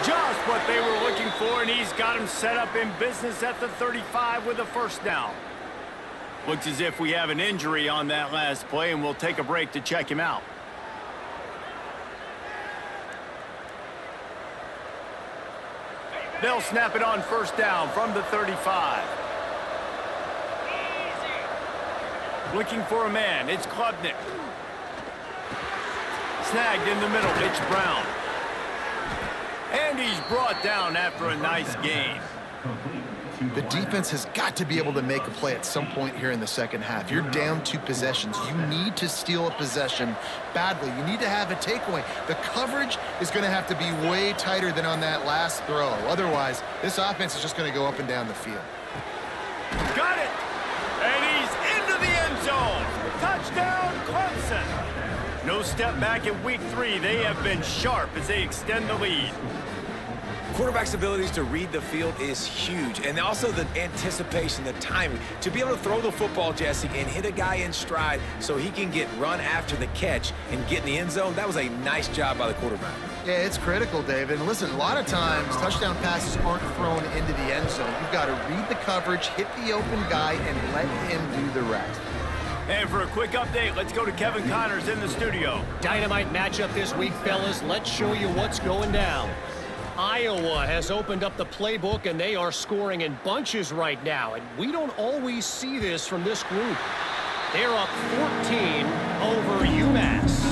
Just what they were looking for, and he's got him set up in business at the 35 with a first down. Looks as if we have an injury on that last play, and we'll take a break to check him out. They'll snap it on first down from the 35. Looking for a man, it's Klubnik. Snagged in the middle, it's Brown. And he's brought down after a nice gain. The defense has got to be able to make a play at some point here in the second half. You're down 2 possessions. You need to steal a possession badly. You need to have a takeaway. The coverage is going to have to be way tighter than on that last throw. Otherwise, this offense is just going to go up and down the field. Got it! And he's into the end zone. Touchdown, Clemson. No step back in week 3. They have been sharp as they extend the lead. Quarterback's abilities to read the field is huge, and also the anticipation, the timing. To be able to throw the football, Jesse, and hit a guy in stride so he can get run after the catch and get in the end zone, that was a nice job by the quarterback. Yeah, it's critical, David. And listen, a lot of times touchdown passes aren't thrown into the end zone. You've got to read the coverage, hit the open guy, and let him do the rest. And for a quick update, let's go to Kevin Connors in the studio. Dynamite matchup this week, fellas. Let's show you what's going down. Iowa has opened up the playbook, and they are scoring in bunches right now. And we don't always see this from this group. They're up 14 over UMass.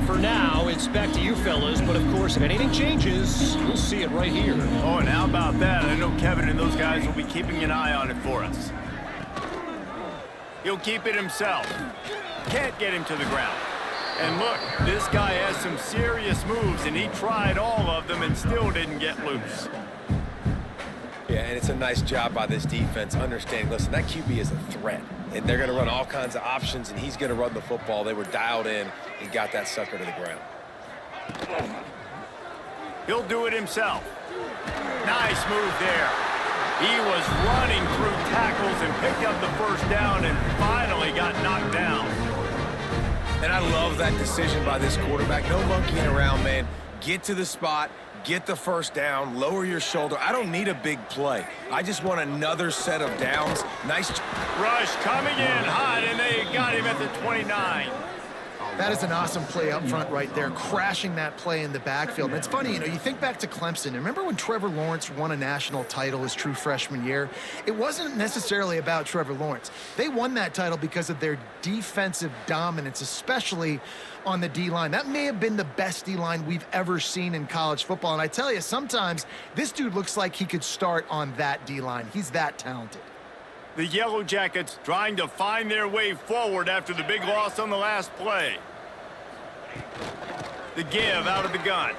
For now, it's back to you fellas, but of course, if anything changes, you'll see it right here. Oh, and how about that? I know Kevin and those guys will be keeping an eye on it for us. He'll keep it himself. Can't get him to the ground. And look, this guy has some serious moves, and he tried all of them and still didn't get loose. Yeah, and it's a nice job by this defense understanding, listen, that QB is a threat. And they're going to run all kinds of options, and he's going to run the football. They were dialed in and got that sucker to the ground. He'll do it himself. Nice move there. He was running through tackles and picked up the first down and finally got knocked down. And I love that decision by this quarterback. No monkeying around, man. Get to the spot. Get the first down, lower your shoulder. I don't need a big play. I just want another set of downs. Nice rush coming in hot, and they got him at the 29. That is an awesome play up front right there, crashing that play in the backfield. And it's funny, you know, you think back to Clemson. Remember when Trevor Lawrence won a national title his true freshman year? It wasn't necessarily about Trevor Lawrence. They won that title because of their defensive dominance, especially on the D-line. That may have been the best D-line we've ever seen in college football. And I tell you, sometimes this dude looks like he could start on that D-line. He's that talented. The Yellow Jackets trying to find their way forward after the big loss on the last play. The give out of the gun.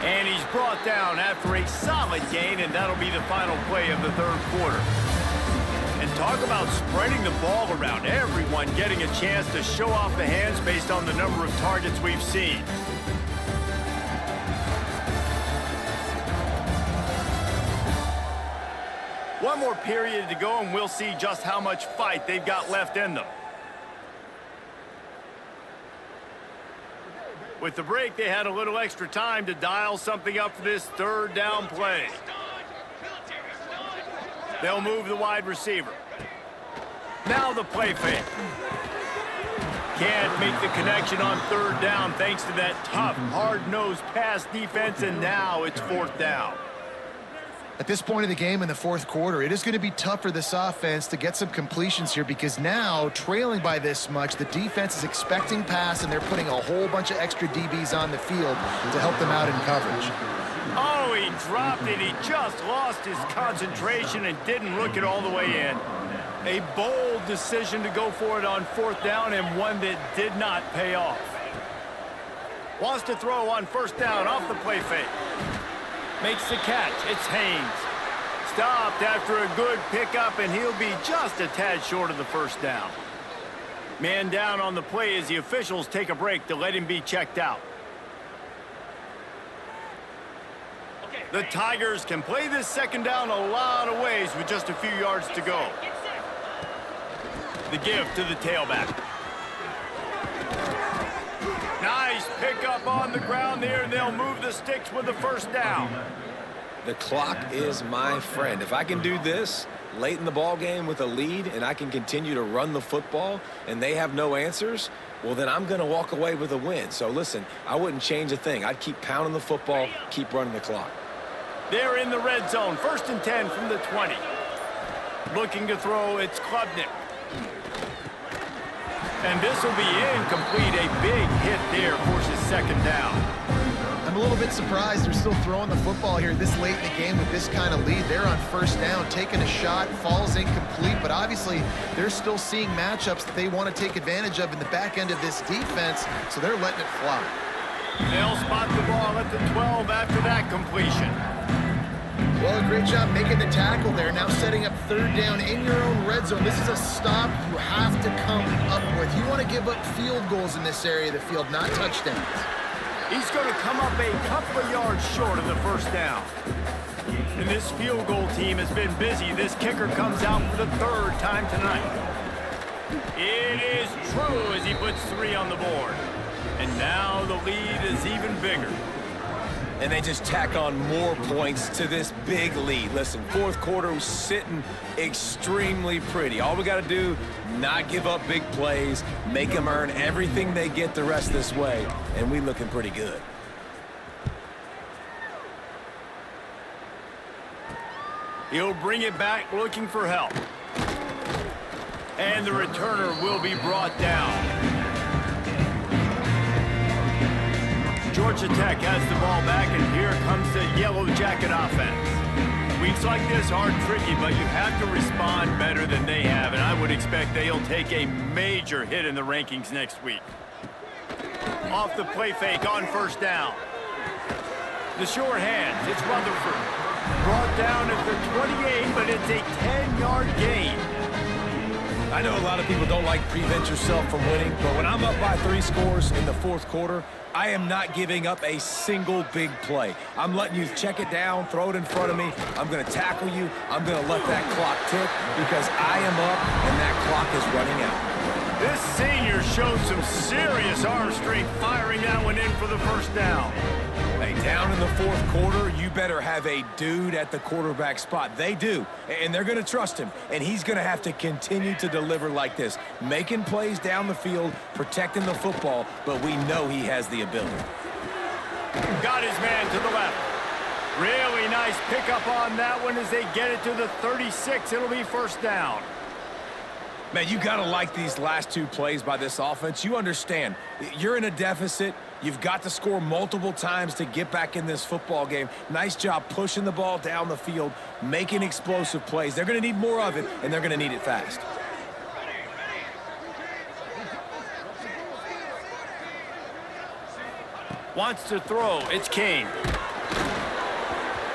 And he's brought down after a solid gain, and that'll be the final play of the third quarter. And talk about spreading the ball around. Everyone getting a chance to show off the hands based on the number of targets we've seen. One more period to go, and we'll see just how much fight they've got left in them. With the break, they had a little extra time to dial something up for this third down play. They'll move the wide receiver. Now the play fake. Can't make the connection on third down thanks to that tough, hard-nosed pass defense, and now it's fourth down. At this point of the game in the fourth quarter, it is going to be tough for this offense to get some completions here because now, trailing by this much, the defense is expecting pass, and they're putting a whole bunch of extra DBs on the field to help them out in coverage. Oh, he dropped it. He just lost his concentration and didn't look it all the way in. A bold decision to go for it on fourth down, and one that did not pay off. Wants to throw on first down off the play fake. Makes the catch. It's Haynes. Stopped after a good pickup, and he'll be just a tad short of the first down. Man down on the play as the officials take a break to let him be checked out. The Tigers can play this second down a lot of ways with just a few yards to go. The give to the tailback. Nice pickup on the ground there, and they'll move the sticks with the first down. The clock is my friend. If I can do this late in the ball game with a lead and I can continue to run the football and they have no answers, well, then I'm going to walk away with a win. So, listen, I wouldn't change a thing. I'd keep pounding the football, keep running the clock. They're in the red zone. 1st and 10 from the 20. Looking to throw, it's Klubnik. And this will be incomplete. A big hit there forces second down. I'm a little bit surprised they're still throwing the football here this late in the game with this kind of lead. They're on first down, taking a shot, falls incomplete, but obviously they're still seeing matchups that they want to take advantage of in the back end of this defense, so they're letting it fly. They'll spot the ball at the 12 after that completion. Well, a great job making the tackle there. Now setting up third down in your own red zone. This is a stop you have to come up with. You want to give up field goals in this area of the field, not touchdowns. He's going to come up a couple of yards short of the first down. And this field goal team has been busy. This kicker comes out for the third time tonight. It is true as he puts 3 on the board. And now the lead is even bigger. And they just tack on more points to this big lead. Listen, fourth quarter was sitting extremely pretty. All we got to do, not give up big plays, make them earn everything they get the rest of this way, and we looking pretty good. He'll bring it back looking for help. And the returner will be brought down. Georgia Tech has the ball back, and here comes the Yellow Jacket offense. Weeks like this are tricky, but you have to respond better than they have, and I would expect they'll take a major hit in the rankings next week. Off the play fake on first down. The short hands, it's Rutherford. Brought down at the 28, but it's a 10-yard gain. I know a lot of people don't like prevent yourself from winning, but when I'm up by 3 scores in the fourth quarter, I am not giving up a single big play. I'm letting you check it down, throw it in front of me. I'm going to tackle you. I'm going to let that clock tick because I am up and that clock is running out. This senior showed some serious arm strength firing that one in for the first down. Hey, down in the fourth quarter, you better have a dude at the quarterback spot. They do, and they're going to trust him, and he's going to have to continue to deliver like this, making plays down the field, protecting the football, but we know he has the ability. Got his man to the left. Really nice pickup on that one as they get it to the 36. It'll be first down. Man, you got to like these last 2 plays by this offense. You understand, you're in a deficit. You've got to score multiple times to get back in this football game. Nice job pushing the ball down the field, making explosive plays. They're going to need more of it, and they're going to need it fast. Wants to throw. It's Kane.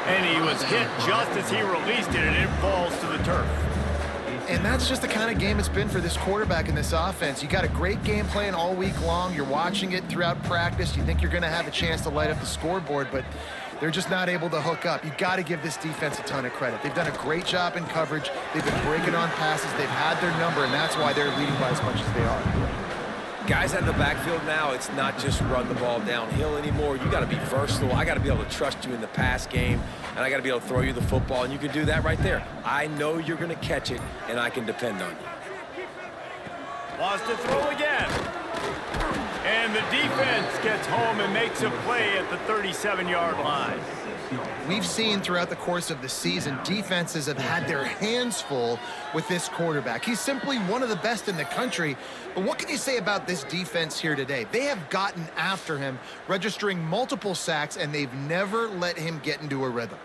And he was hit just as he released it, and it falls to the turf. And that's just the kind of game it's been for this quarterback in this offense. You got a great game plan all week long. You're watching it throughout practice. You think you're going to have a chance to light up the scoreboard, but they're just not able to hook up. You got to give this defense a ton of credit. They've done a great job in coverage. They've been breaking on passes. They've had their number, and that's why they're leading by as much as they are. Guys out of the backfield now, it's not just run the ball downhill anymore. You got to be versatile. I got to be able to trust you in the pass game, and I got to be able to throw you the football, and you can do that right there. I know you're going to catch it, and I can depend on you. Wants to throw again. And the defense gets home and makes a play at the 37-yard line. We've seen throughout the course of the season, defenses have had their hands full with this quarterback. He's simply one of the best in the country. But what can you say about this defense here today? They have gotten after him, registering multiple sacks, and they've never let him get into a rhythm.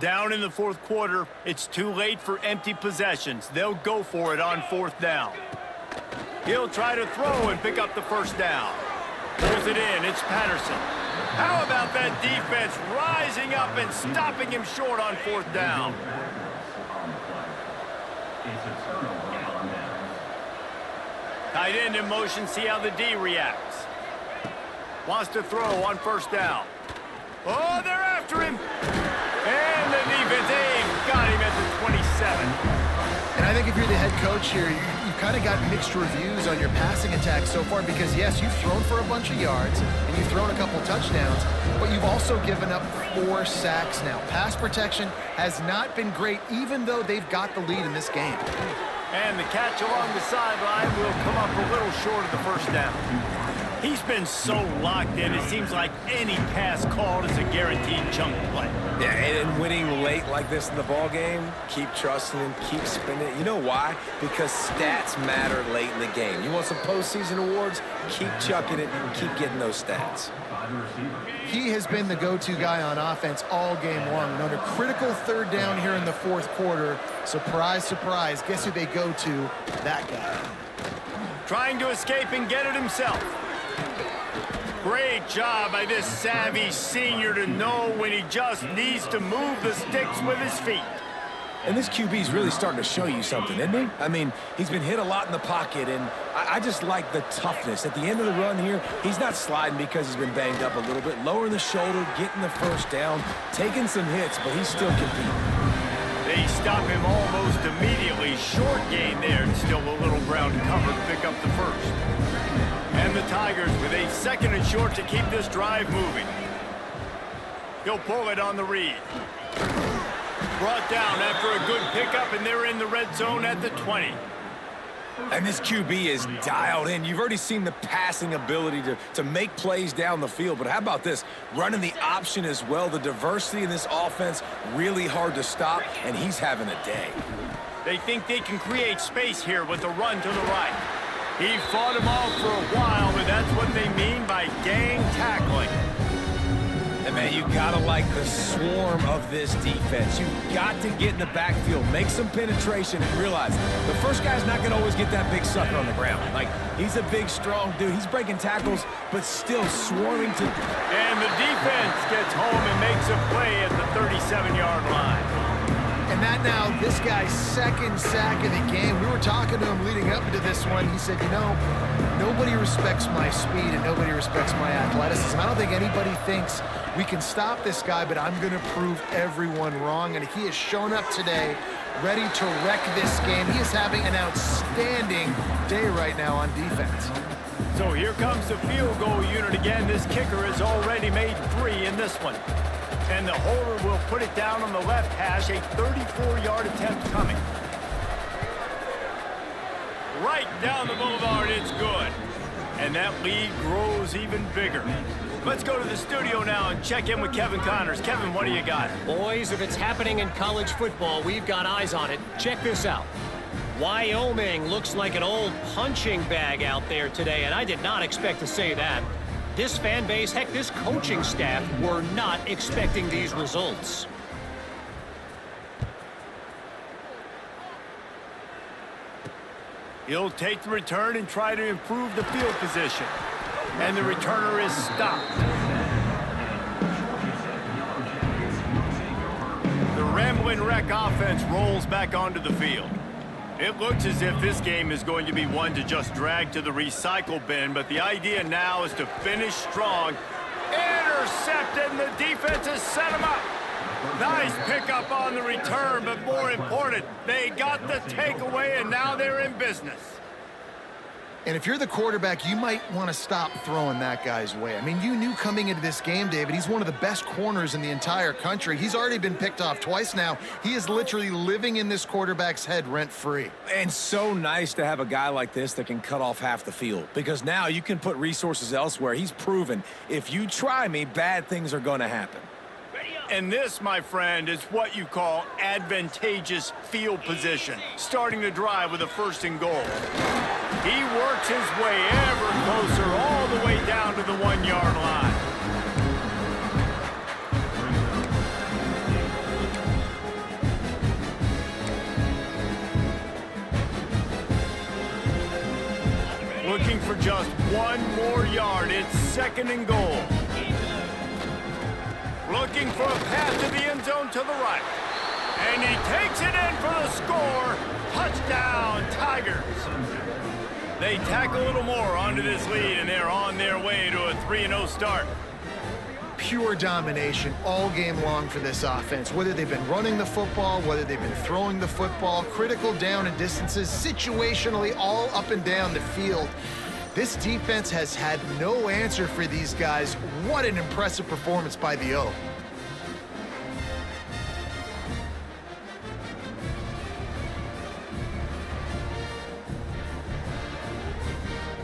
Down in the fourth quarter, it's too late for empty possessions. They'll go for it on fourth down. He'll try to throw and pick up the first down. Pulls it in. It's Patterson. How about that defense rising up and stopping him short on fourth down? Tight end in motion. See how the D reacts. Wants to throw on first down. Oh, they're after him. And the defense, they've got him at the 27. And I think if you're the head coach here, you've kind of got mixed reviews on your passing attack so far because, yes, you've thrown for a bunch of yards and you've thrown a couple touchdowns, but you've also given up 4 sacks now. Pass protection has not been great, even though they've got the lead in this game. And the catch along the sideline will come up a little short of the first down. He's been so locked in, it seems like any pass called is a guaranteed chunk play. Yeah, and winning late like this in the ball game, keep trusting him, keep spinning it. You know why? Because stats matter late in the game. You want some postseason awards? Keep chucking it, keep getting those stats. He has been the go-to guy on offense all game long. And under critical third down here in the fourth quarter, surprise, surprise, guess who they go to? That guy. Trying to escape and get it himself. Great job by this savvy senior to know when he just needs to move the sticks with his feet. And this QB's really starting to show you something, isn't he? I mean, he's been hit a lot in the pocket, and I just like the toughness. At the end of the run here, he's not sliding because he's been banged up a little bit. Lowering the shoulder, getting the first down, taking some hits, but he's still competing. They stop him almost immediately. Short gain there, and still a little ground to cover to pick up the first. And the Tigers with a 2nd and short to keep this drive moving. He'll pull it on the read. Brought down after a good pickup, and they're in the red zone at the 20. And this QB is dialed in. You've already seen the passing ability to make plays down the field. But how about this? Running the option as well. The diversity in this offense, really hard to stop, and he's having a day. They think they can create space here with a run to the right. He fought him off for a while, but that's what they mean by gang tackling. And, man, you got to like the swarm of this defense. You've got to get in the backfield, make some penetration, and realize the first guy's not going to always get that big sucker on the ground. Like, he's a big, strong dude. He's breaking tackles, but still swarming to... And the defense gets home and makes a play at the 37-yard line. And that now, this guy's 2nd sack of the game. We were talking to him leading up into this one. He said, you know, nobody respects my speed and nobody respects my athleticism. I don't think anybody thinks we can stop this guy, but I'm going to prove everyone wrong. And he has shown up today, ready to wreck this game. He is having an outstanding day right now on defense. So here comes the field goal unit again. This kicker has already made 3 in this one. And the holder will put it down on the left hash, a 34-yard attempt coming. Right down the boulevard, it's good. And that lead grows even bigger. Let's go to the studio now and check in with Kevin Connors. Kevin, what do you got? Boys, if it's happening in college football, we've got eyes on it. Check this out. Wyoming looks like an old punching bag out there today, and I did not expect to say that. This fan base, heck, this coaching staff were not expecting these results. He'll take the return and try to improve the field position. And the returner is stopped. The Ramblin' Wreck offense rolls back onto the field. It looks as if this game is going to be one to just drag to the recycle bin, but the idea now is to finish strong. Intercepted, and the defense has set him up. Nice pickup on the return, but more important, they got the takeaway, and now they're in business. And if you're the quarterback, you might want to stop throwing that guy's way. I mean, you knew coming into this game, David, he's one of the best corners in the entire country. He's already been picked off twice now. He is literally living in this quarterback's head rent-free. And so nice to have a guy like this that can cut off half the field, because now you can put resources elsewhere. He's proven if you try me, bad things are going to happen. And this, my friend, is what you call advantageous field position, starting the drive with a 1st and goal. He works his way ever closer all the way down to the 1-yard line. Looking for just 1 more yard. It's 2nd and goal. Looking for a pass to the end zone to the right. And he takes it in for the score. Touchdown, Tigers. They tack a little more onto this lead, and they're on their way to a 3-0 start. Pure domination all game long for this offense. Whether they've been running the football, whether they've been throwing the football, critical down and distances, situationally all up and down the field. This defense has had no answer for these guys. What an impressive performance by the O.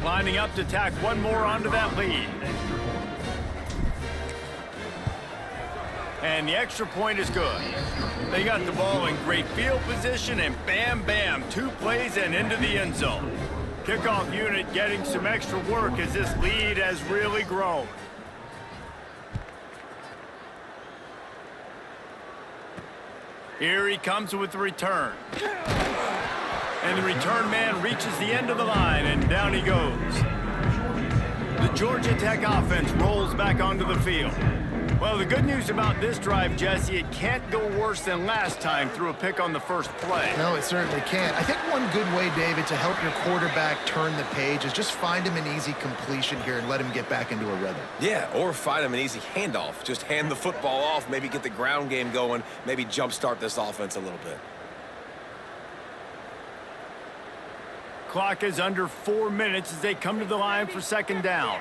Lining up to tack 1 more onto that lead. And the extra point is good. They got the ball in great field position, and bam, bam, 2 plays and into the end zone. Kickoff unit getting some extra work as this lead has really grown. Here he comes with the return. And the return man reaches the end of the line, and down he goes. The Georgia Tech offense rolls back onto the field. Well, the good news about this drive, Jesse, it can't go worse than last time through a pick on the first play. No, it certainly can't. I think one good way, David, to help your quarterback turn the page is just find him an easy completion here and let him get back into a rhythm. Yeah, or find him an easy handoff. Just hand the football off, maybe get the ground game going, maybe jumpstart this offense a little bit. Clock is under 4 minutes as they come to the line for second down.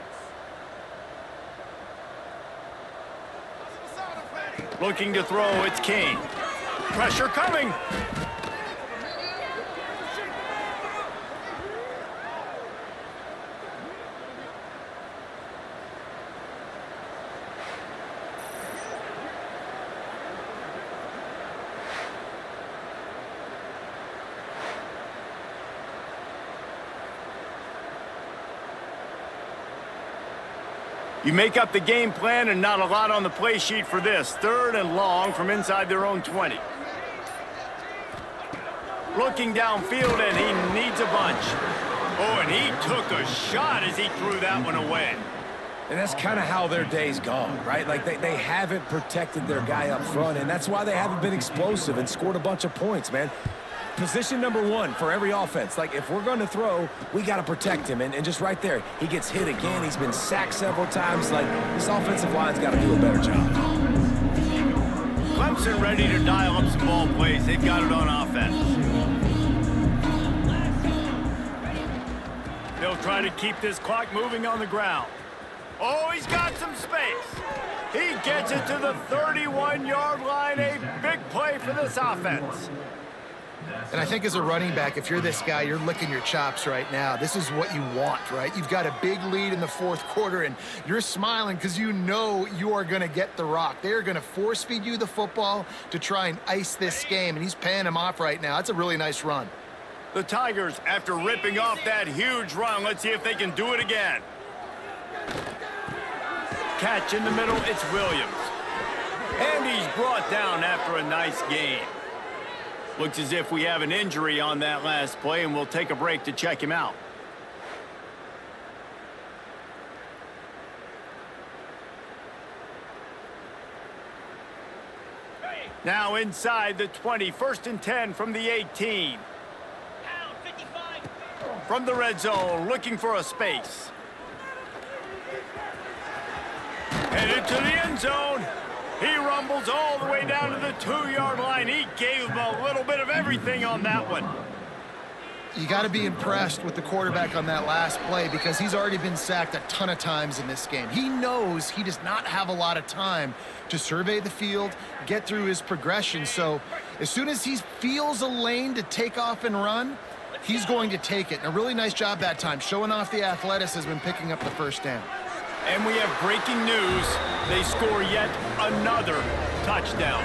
Looking to throw, it's King. Pressure coming. You make up the game plan and not a lot on the play sheet for this. 3rd and long from inside their own 20. Looking downfield, and he needs a bunch. Oh, and he took a shot as he threw that one away. And that's kind of how their day's gone, right? Like they haven't protected their guy up front, and that's why they haven't been explosive and scored a bunch of points, man. Position number 1 for every offense. Like, if we're going to throw, we got to protect him. And just right there, he gets hit again. He's been sacked several times. Like, this offensive line's got to do a better job. Clemson ready to dial up some ball plays. They've got it on offense. They'll try to keep this clock moving on the ground. Oh, he's got some space. He gets it to the 31-yard line. A big play for this offense. And I think as a running back, if you're this guy, you're licking your chops right now. This is what you want, right? You've got a big lead in the 4th quarter, and you're smiling because you know you are going to get the rock. They're going to force feed you the football to try and ice this game, and he's paying him off right now. That's a really nice run. The Tigers, after ripping off that huge run, let's see if they can do it again. Catch in the middle, it's Williams. And he's brought down after a nice game. Looks as if we have an injury on that last play, and we'll take a break to check him out. Now inside the 20, 1st and 10 from the 18. From the red zone, looking for a space. Headed to the end zone. He rumbles all the way down to the 2-yard line. He gave him a little bit of everything on that one. You got to be impressed with the quarterback on that last play because he's already been sacked a ton of times in this game. He knows he does not have a lot of time to survey the field, get through his progression. So as soon as he feels a lane to take off and run, he's going to take it. And a really nice job that time, showing off the athleticism and picking up the first down. And we have breaking news. They score yet another touchdown.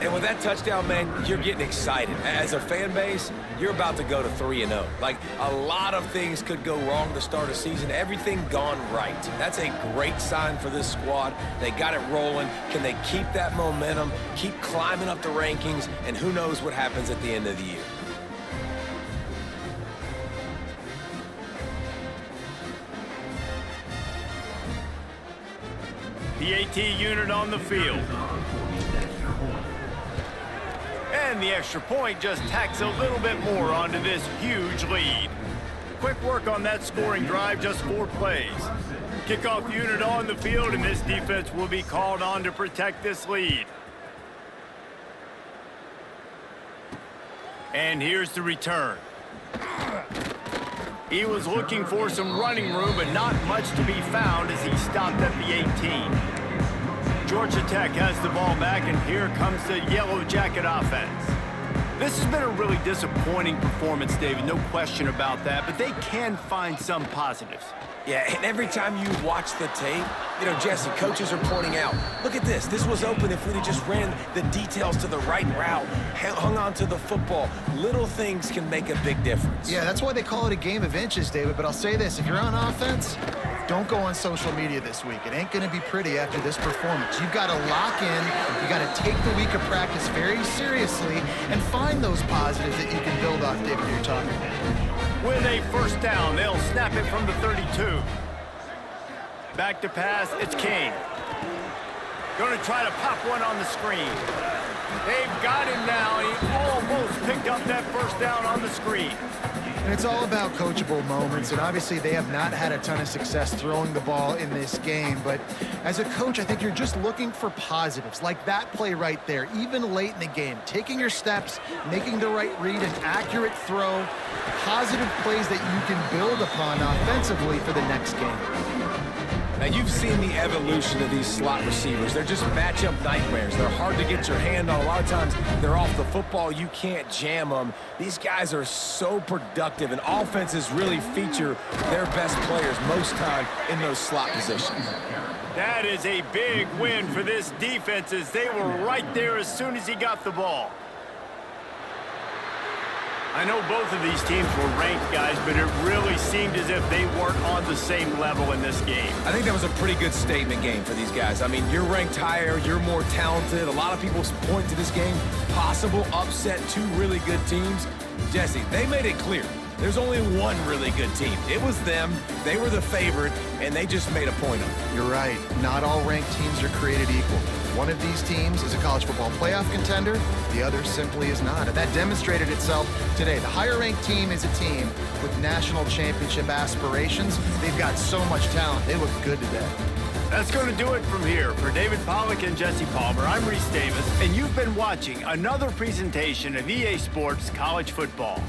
And with that touchdown, man, you're getting excited. As a fan base, you're about to go to 3-0. Like, a lot of things could go wrong to start a season. Everything gone right. That's a great sign for this squad. They got it rolling. Can they keep that momentum, keep climbing up the rankings, and who knows what happens at the end of the year. The AT unit on the field. And the extra point just tacks a little bit more onto this huge lead. Quick work on that scoring drive, just 4 plays. Kickoff unit on the field, and this defense will be called on to protect this lead. And here's the return. He was looking for some running room, but not much to be found as he stopped at the 18. Georgia Tech has the ball back, and here comes the Yellow Jacket offense. This has been a really disappointing performance, David, no question about that, but they can find some positives. Yeah, and every time you watch the tape, you know, Jesse, coaches are pointing out, look at this. This was open if we'd have just ran the details to the right route, hung on to the football. Little things can make a big difference. Yeah, that's why they call it a game of inches, David. But I'll say this, if you're on offense, don't go on social media this week. It ain't going to be pretty after this performance. You've got to lock in. You got to take the week of practice very seriously and find those positives that you can build off, David, you're talking about. With a first down, they'll snap it from the 32. Back to pass, it's Kane. Going to try to pop one on the screen. They've got him now, and he almost picked up that first down on the screen. And it's all about coachable moments, and obviously they have not had a ton of success throwing the ball in this game. But as a coach, I think you're just looking for positives, like that play right there, even late in the game. Taking your steps, making the right read, an accurate throw, positive plays that you can build upon offensively for the next game. Now, you've seen the evolution of these slot receivers. They're just matchup nightmares. They're hard to get your hand on. A lot of times, they're off the football. You can't jam them. These guys are so productive, and offenses really feature their best players most time in those slot positions. That is a big win for this defense, as they were right there as soon as he got the ball. I know both of these teams were ranked, guys, but it really seemed as if they weren't on the same level in this game. I think that was a pretty good statement game for these guys. I mean, you're ranked higher, you're more talented. A lot of people point to this game, possible upset, two really good teams. Jesse, they made it clear. There's only one really good team. It was them. They were the favorite, and they just made a point of it. You're right. Not all ranked teams are created equal. One of these teams is a college football playoff contender. The other simply is not. And that demonstrated itself today. The higher-ranked team is a team with national championship aspirations. They've got so much talent. They look good today. That's going to do it from here. For David Pollack and Jesse Palmer, I'm Reese Davis, and you've been watching another presentation of EA Sports College Football.